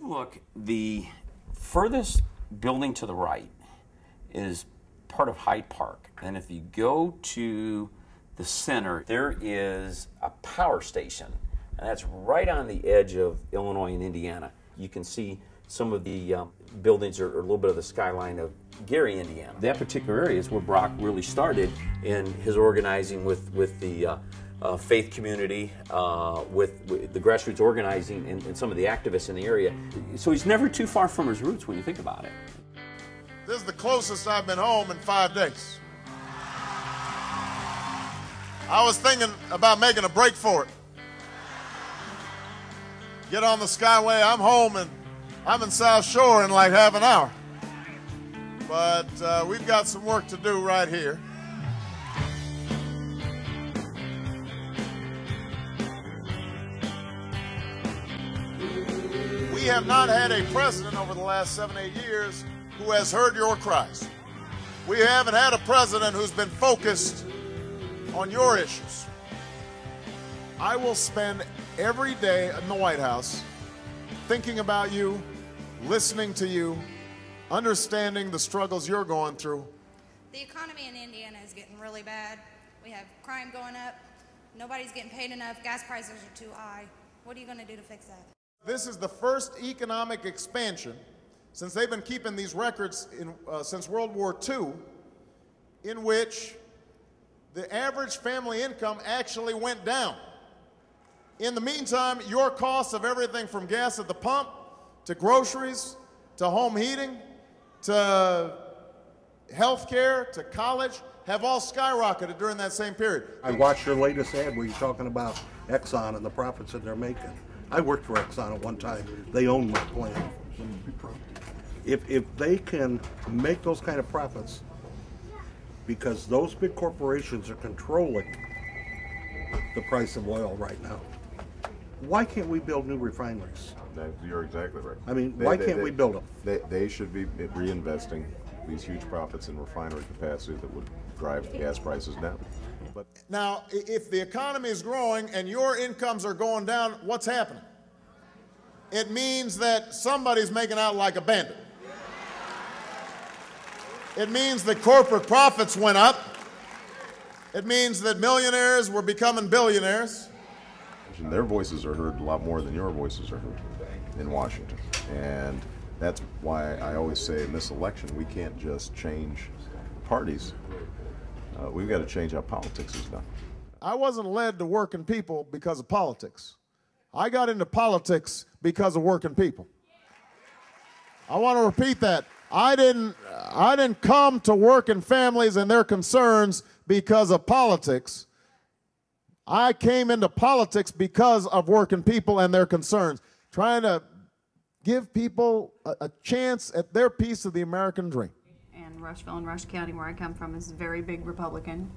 look, the furthest building to the right is part of Hyde Park. And if you go to the center, there is a power station. And that's right on the edge of Illinois and Indiana. You can see some of the buildings are a little bit of the skyline of Gary, Indiana. That particular area is where Brock really started in his organizing with the faith community, with the grassroots organizing and some of the activists in the area. So he's never too far from his roots when you think about it. This is the closest I've been home in 5 days. I was thinking about making a break for it. Get on the Skyway, I'm home, and I'm in South Shore in like half an hour. But we've got some work to do right here. We have not had a president over the last 7, 8 years who has heard your cries. We haven't had a president who's been focused on your issues. I will spend every day in the White House thinking about you, listening to you, understanding the struggles you're going through. The economy in Indiana is getting really bad. We have crime going up. Nobody's getting paid enough. Gas prices are too high. What are you going to do to fix that? This is the first economic expansion since they've been keeping these records since World War II, in which the average family income actually went down. In the meantime, your costs of everything from gas at the pump to groceries to home heating to health care to college have all skyrocketed during that same period. I watched your latest ad where you're talking about Exxon and the profits that they're making. I worked for Exxon at one time. They own my plant. If they can make those kind of profits, because those big corporations are controlling the price of oil right now, why can't we build new refineries? You're exactly right. I mean, why can't we build them? They should be reinvesting these huge profits in refinery capacity that would drive gas prices down. But now, if the economy is growing and your incomes are going down, what's happening? It means that somebody's making out like a bandit. It means that corporate profits went up. It means that millionaires were becoming billionaires. their voices are heard a lot more than your voices are heard in Washington. And that's why I always say in this election, we can't just change parties. We've got to change how politics is done. I wasn't led to working people because of politics. I got into politics because of working people. I want to repeat that. I didn't come to working families and their concerns because of politics. I came into politics because of working people and their concerns, trying to give people a chance at their piece of the American dream. And Rushville and Rush County, where I come from, is very big Republican.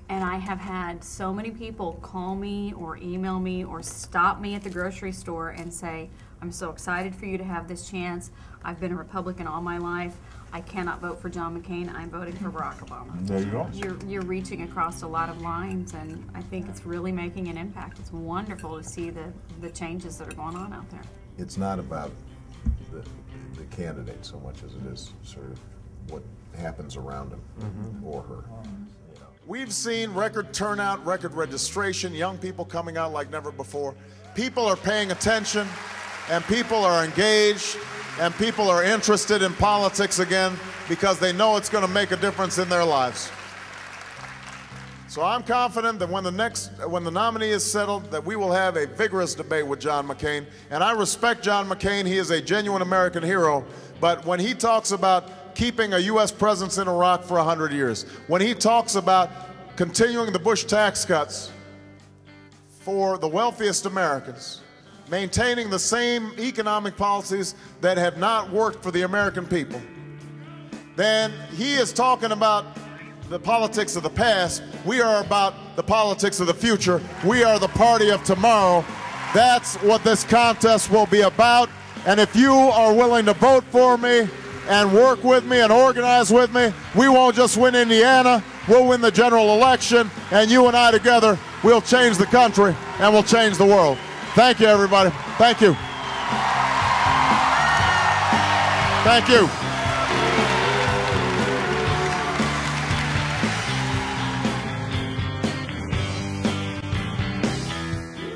And I have had so many people call me or email me or stop me at the grocery store and say, I'm so excited for you to have this chance. I've been a Republican all my life. I cannot vote for John McCain. I'm voting for Barack Obama. There you go. You're reaching across a lot of lines, and I think it's really making an impact. It's wonderful to see the changes that are going on out there. It's not about the candidate so much as it is sort of what happens around him or her. We've seen record turnout, record registration, young people coming out like never before. People are paying attention, and people are engaged, and people are interested in politics again because they know it's going to make a difference in their lives. So I'm confident that when the nominee is settled, that we will have a vigorous debate with John McCain. And I respect John McCain. He is a genuine American hero. But when he talks about keeping a U.S. presence in Iraq for 100 years, when he talks about continuing the Bush tax cuts for the wealthiest Americans, maintaining the same economic policies that have not worked for the American people, then he is talking about the politics of the past. We are about the politics of the future. We are the party of tomorrow. That's what this contest will be about. And if you are willing to vote for me and work with me and organize with me, we won't just win Indiana, we'll win the general election, and you and I together, we'll change the country and we'll change the world. Thank you, everybody. Thank you. Thank you.